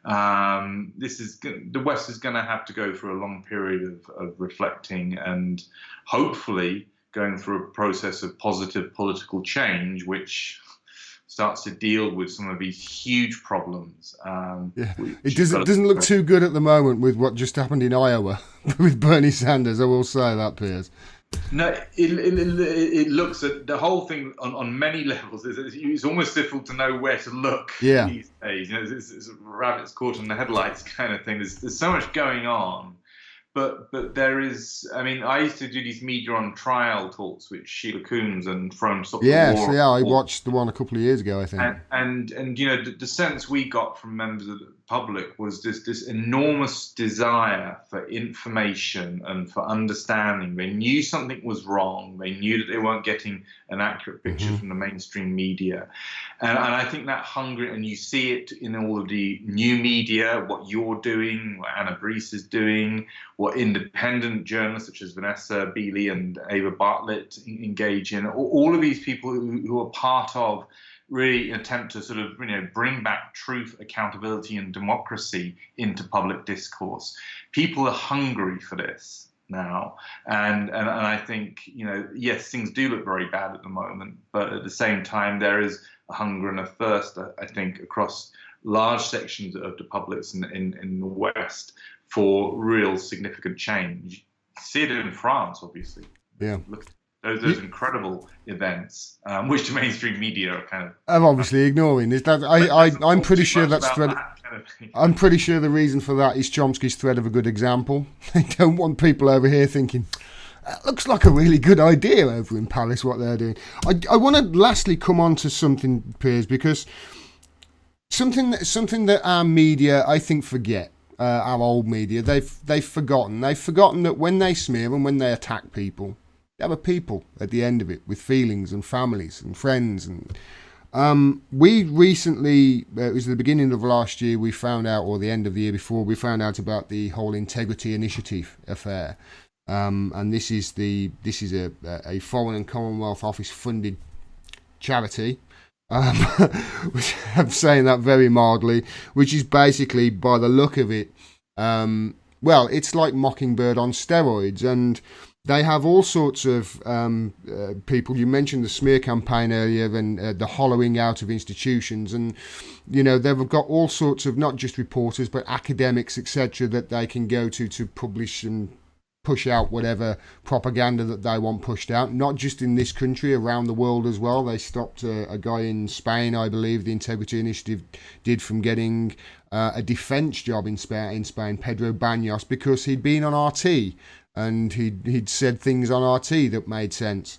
The West is going to have to go through a long period of reflecting and hopefully going through a process of positive political change, which starts to deal with some of these huge problems. It doesn't look too good at the moment with what just happened in Iowa with Bernie Sanders. I will say that, Piers. No, it looks at the whole thing on many levels. It's almost difficult to know where to look these days. It's rabbits caught in the headlights kind of thing. There's so much going on. But there is, I mean, I used to do these media on trial talks with Sheila Coombs and From Stop the War. Yeah, I watched the one a couple of years ago, I think. And the sense we got from members of the public was this enormous desire for information and for understanding. They knew something was wrong. They knew that they weren't getting an accurate picture from the mainstream media. And I think that hunger, and you see it in all of the new media, what you're doing, what Anna Brees is doing, what independent journalists such as Vanessa Beeley and Ava Bartlett engage in, all of these people who are part of really an attempt to sort of bring back truth, accountability, and democracy into public discourse. People are hungry for this now, and I think yes, things do look very bad at the moment, but at the same time there is a hunger and a thirst, I think, across large sections of the publics in the West for real significant change. See it in France, obviously. Yeah. Look, those incredible events, which the mainstream media are kind of I'm obviously ignoring. I'm pretty sure that's thread. I'm pretty sure the reason for that is Chomsky's thread of a good example. They don't want people over here thinking, that looks like a really good idea over in Paris, what they're doing. I want to lastly come on to something, Piers, because something that our media, I think, forget. Our old media, they've forgotten. They've forgotten that when they smear and when they attack people, there are people at the end of it with feelings and families and friends. And we recently, it was the beginning of last year, we found out, or the end of the year before, we found out about the whole Integrity Initiative affair. And this is a Foreign and Commonwealth Office funded charity. Which I'm saying that very mildly, which is basically, by the look of it, well, it's like Mockingbird on steroids, and they have all sorts of people. You mentioned the smear campaign earlier, and the hollowing out of institutions, and they've got all sorts of not just reporters but academics, etc., that they can go to publish and push out whatever propaganda that they want pushed out, not just in this country, around the world as well. They stopped a guy in Spain, I believe, the Integrity Initiative did, from getting a defence job in Spain, Pedro Baños, because he'd been on RT and he'd said things on RT that made sense.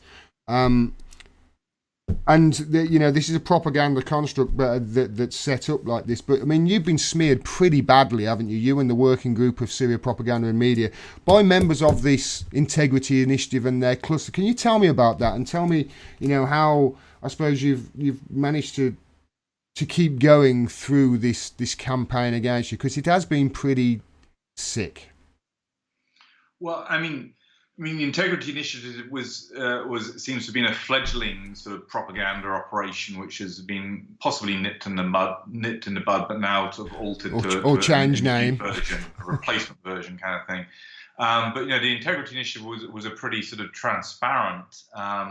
And this is a propaganda construct that's set up like this. But I mean, you've been smeared pretty badly, haven't you? You and the working group of Syria Propaganda and Media, by members of this Integrity Initiative and their cluster. Can you tell me about that, and tell me, how I suppose you've managed to keep going through this campaign against you, because it has been pretty sick. Well, I mean, the Integrity Initiative seems to have been a fledgling sort of propaganda operation, which has been possibly nipped in the bud, but now sort of altered to change name version, a replacement version kind of thing. But the Integrity Initiative was a pretty sort of transparent.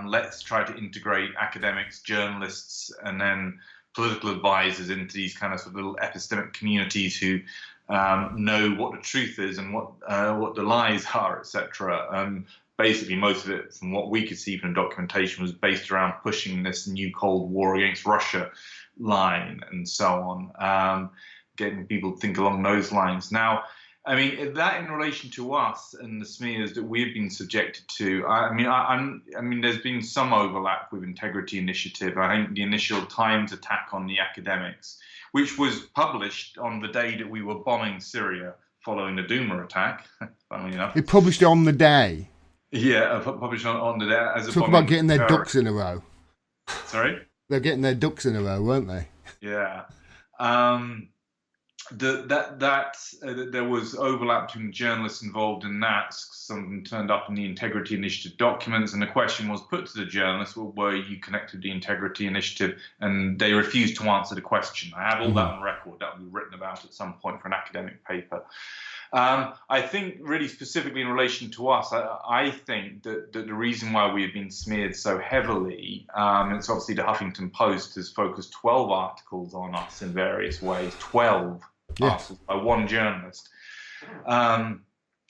Let's try to integrate academics, journalists, and then political advisors into these kind of sort of little epistemic communities who know what the truth is and what the lies are, etc. Basically, most of it, from what we could see from documentation, was based around pushing this new Cold War against Russia line and so on, getting people to think along those lines. Now, I mean, that in relation to us and the smears that we've been subjected to, I mean, there's been some overlap with Integrity Initiative. I think the initial Times attack on the academics, which was published on the day that we were bombing Syria following the Douma attack, funnily enough. It published on the day. Yeah, published on the day as a Talk about getting their ducks in a row. Sorry? They're getting their ducks in a row, weren't they? Yeah. There was overlap between journalists involved in that. Some of them turned up in the Integrity Initiative documents, and the question was put to the journalists, well, were you connected to the Integrity Initiative? And they refused to answer the question. I have all that on record. That will be written about at some point for an academic paper. I think really specifically in relation to us, I think that the reason why we have been smeared so heavily, it's obviously the Huffington Post has focused 12 articles on us in various ways, 12 articles by one journalist. I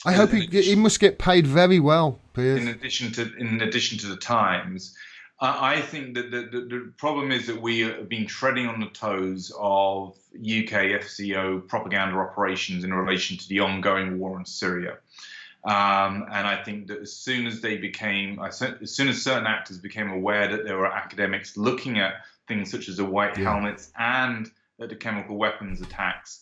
hope he must get paid very well, Piers. In addition to the Times. I think that the problem is that we have been treading on the toes of UK FCO propaganda operations in relation to the ongoing war in Syria. And I think that as soon as certain actors became aware that there were academics looking at things such as the white helmets and at the chemical weapons attacks,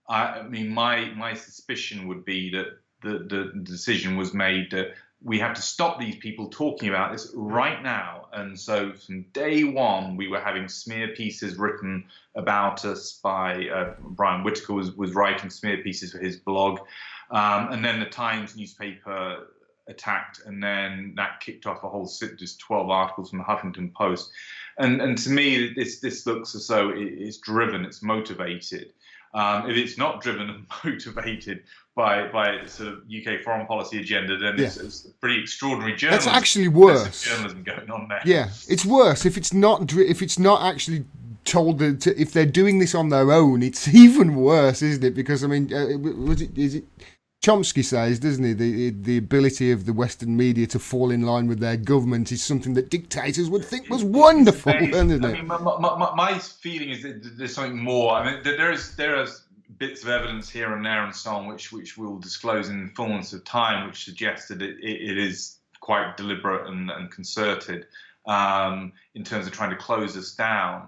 I mean, my suspicion would be that the decision was made that we have to stop these people talking about this right now. And so from day one, we were having smear pieces written about us by Brian Whitaker was writing smear pieces for his blog. And then the Times newspaper attacked, and then that kicked off a whole just 12 articles from the Huffington Post. And to me, this looks as though it's driven, it's motivated. If it's not driven and motivated by sort of UK foreign policy agenda, then it's pretty extraordinary journalism. That's actually worse. Journalism going on there. Yeah, it's worse if it's not actually told that if they're doing this on their own. It's even worse, isn't it? Because I mean, is it Chomsky says, doesn't he, the ability of the Western media to fall in line with their government is something that dictators would think was wonderful, isn't it? I mean, my feeling is that there's something more. I mean, there is bits of evidence here and there and so on, which we'll disclose in the fullness of time, which suggests that it is quite deliberate and concerted in terms of trying to close us down.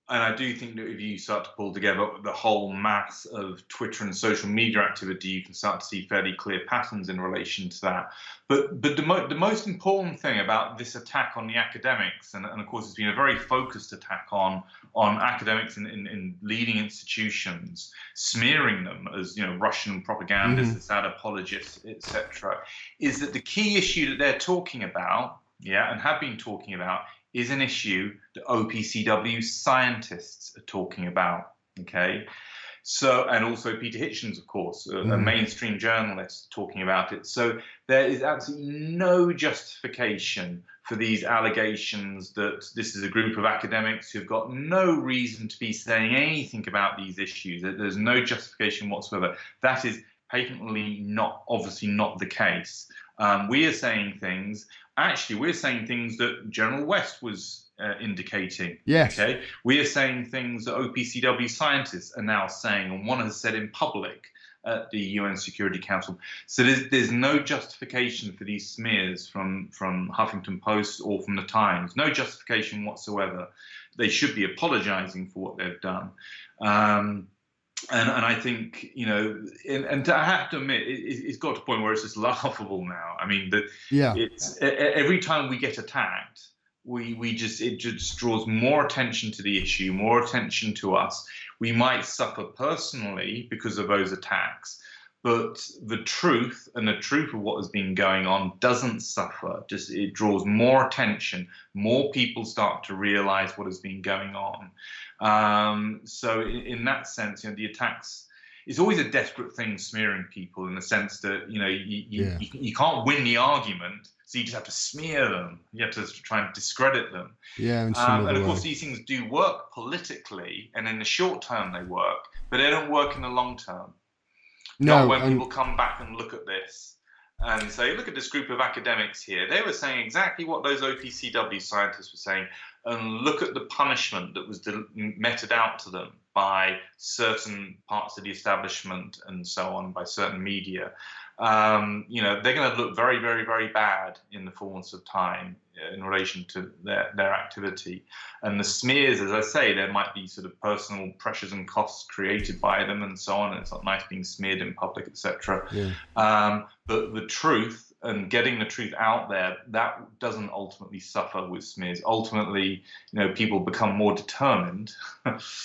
And I do think that if you start to pull together the whole mass of Twitter and social media activity, you can start to see fairly clear patterns in relation to that. But the most important thing about this attack on the academics, and of course it's been a very focused attack on academics in leading institutions, smearing them as Russian propagandists, Assad apologists, etc., is that the key issue that they're talking about, and have been talking about, is an issue that OPCW scientists are talking about, okay? So, and also Peter Hitchens, of course, a mainstream journalist talking about it. So there is absolutely no justification for these allegations that this is a group of academics who've got no reason to be saying anything about these issues. There's no justification whatsoever. That is patently obviously not the case. We are saying things. Actually, we're saying things that General West was indicating. Yes. Okay. We are saying things that OPCW scientists are now saying, and one has said in public at the UN Security Council. So there's no justification for these smears from Huffington Post or from the Times. No justification whatsoever. They should be apologising for what they've done. And I think, and I have to admit, it's got to a point where it's just laughable now. I mean, it's every time we get attacked, it just draws more attention to the issue, more attention to us. We might suffer personally because of those attacks, but the truth of what has been going on doesn't suffer. Just it draws more attention. More people start to realise what has been going on. So in that sense, the attacks, it's always a desperate thing, smearing people, in the sense that, you can't win the argument, so you just have to smear them. You have to try and discredit them. Yeah, and of course, these things do work politically, and in the short term they work, but they don't work in the long term. Not when people come back and look at this and say, look at this group of academics here. They were saying exactly what those OPCW scientists were saying, and look at the punishment that was meted out to them. by certain parts of the establishment and so on, by certain media, they're going to look very, very, very bad in the fullness of time in relation to their activity. And the smears, as I say, there might be sort of personal pressures and costs created by them and so on. It's not nice being smeared in public, etc. Yeah. But the truth and getting the truth out there, that doesn't ultimately suffer with smears. Ultimately, people become more determined.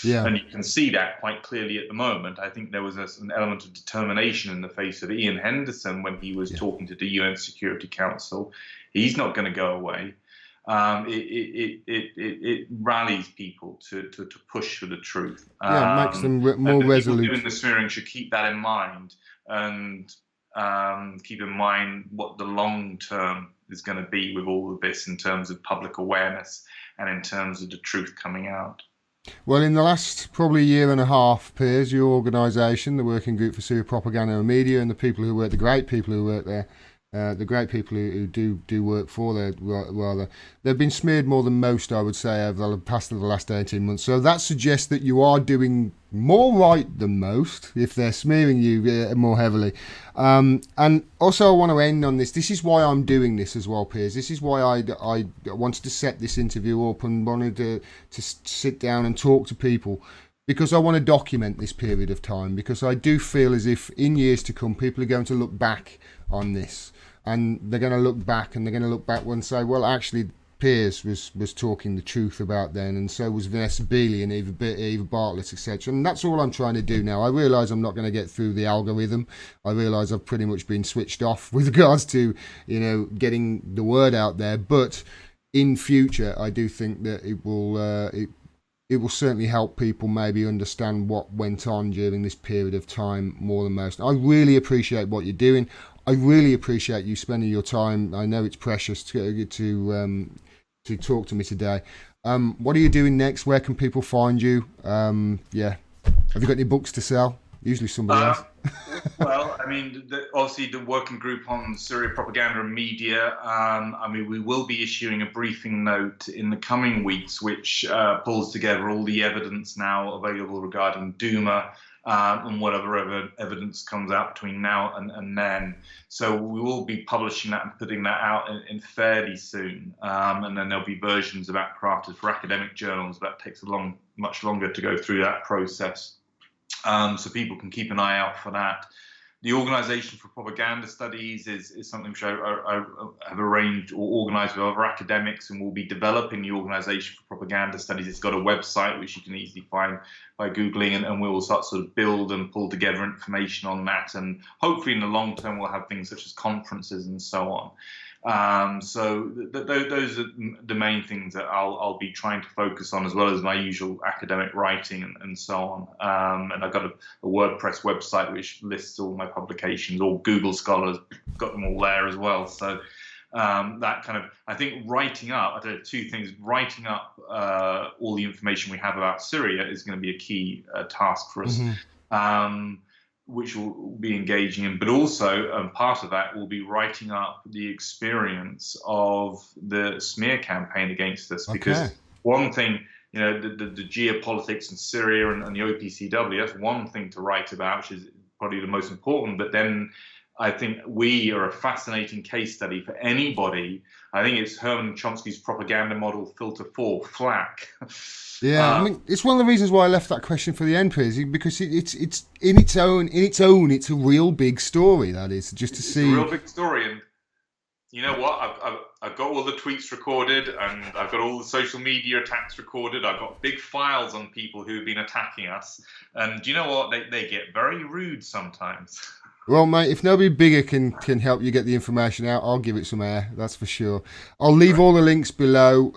Yeah. And you can see that quite clearly at the moment. I think there was an element of determination in the face of Ian Henderson when he was talking to the UN Security Council. He's not going to go away. It rallies people to push for the truth. Yeah, it makes them more resolute. People doing the smearing should keep that in mind and keep in mind what the long term is going to be with all of this in terms of public awareness and in terms of the truth coming out. Well, in the last probably year and a half, Piers, your organisation, the Working Group for Syria Propaganda and Media, and the people who work, the great people who work there, the great people who do work for there, rather, they've been smeared more than most, I would say, over the past of the last 18 months. So that suggests that you are doing more right than most if they're smearing you more heavily. And also, I want to end on this. This is why I'm doing this as well, Piers. This is why I wanted to set this interview up and wanted to sit down and talk to people. Because I want to document this period of time, because I do feel as if in years to come, people are going to look back on this, and they're going to look back and say, well, actually, Piers was talking the truth about then, and so was Vanessa Beeley and Eva Bartlett, etc. And that's all I'm trying to do now. I realise I'm not going to get through the algorithm. I realise I've pretty much been switched off with regards to, getting the word out there. But in future, I do think that it will certainly help people maybe understand what went on during this period of time more than most. I really appreciate what you're doing. I really appreciate you spending your time. I know it's precious to talk to me today. What are you doing next? Where can people find you? Have you got any books to sell? Usually somebody else. Well, I mean, obviously the working group on Syria propaganda and media. We will be issuing a briefing note in the coming weeks, which pulls together all the evidence now available regarding Douma and whatever evidence comes out between now and then. So we will be publishing that and putting that out in fairly soon. And then there'll be versions of that crafted for academic journals. That takes much longer to go through that process. So people can keep an eye out for that. The Organisation for Propaganda Studies is something which I have arranged or organised with other academics, and we'll be developing the Organisation for Propaganda Studies. It's got a website which you can easily find by Googling, and we'll start sort of build and pull together information on that. And hopefully in the long term, we'll have things such as conferences and so on. So those are the main things that I'll be trying to focus on, as well as my usual academic writing and so on. And I've got a WordPress website which lists all my publications, or Google Scholar's got them all there as well. So that kind of, I think writing up, I don't know, two things, writing up all the information we have about Syria is going to be a key task for us. Mm-hmm. Which will be engaging in, but also part of that will be writing up the experience of the smear campaign against us. Okay. Because one thing, the geopolitics in Syria and the OPCW, that's one thing to write about, which is probably the most important. But then I think we are a fascinating case study for anybody. I think it's Herman Chomsky's propaganda model, filter 4, FLAC. Yeah, it's one of the reasons why I left that question for the end, Piers, because it's in its own, it's a real big story. That is just to see. It's a real big story, and you know what? I've got all the tweets recorded, and I've got all the social media attacks recorded. I've got big files on people who've been attacking us, and you know what? They get very rude sometimes. Well, mate, if nobody bigger can help you get the information out, I'll give it some air. That's for sure. I'll leave all the links below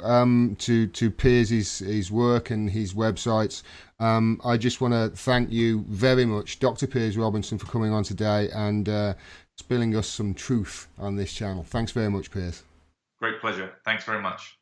to Piers' his work and his websites. I just want to thank you very much, Dr. Piers Robinson, for coming on today and spilling us some truth on this channel. Thanks very much, Piers. Great pleasure. Thanks very much.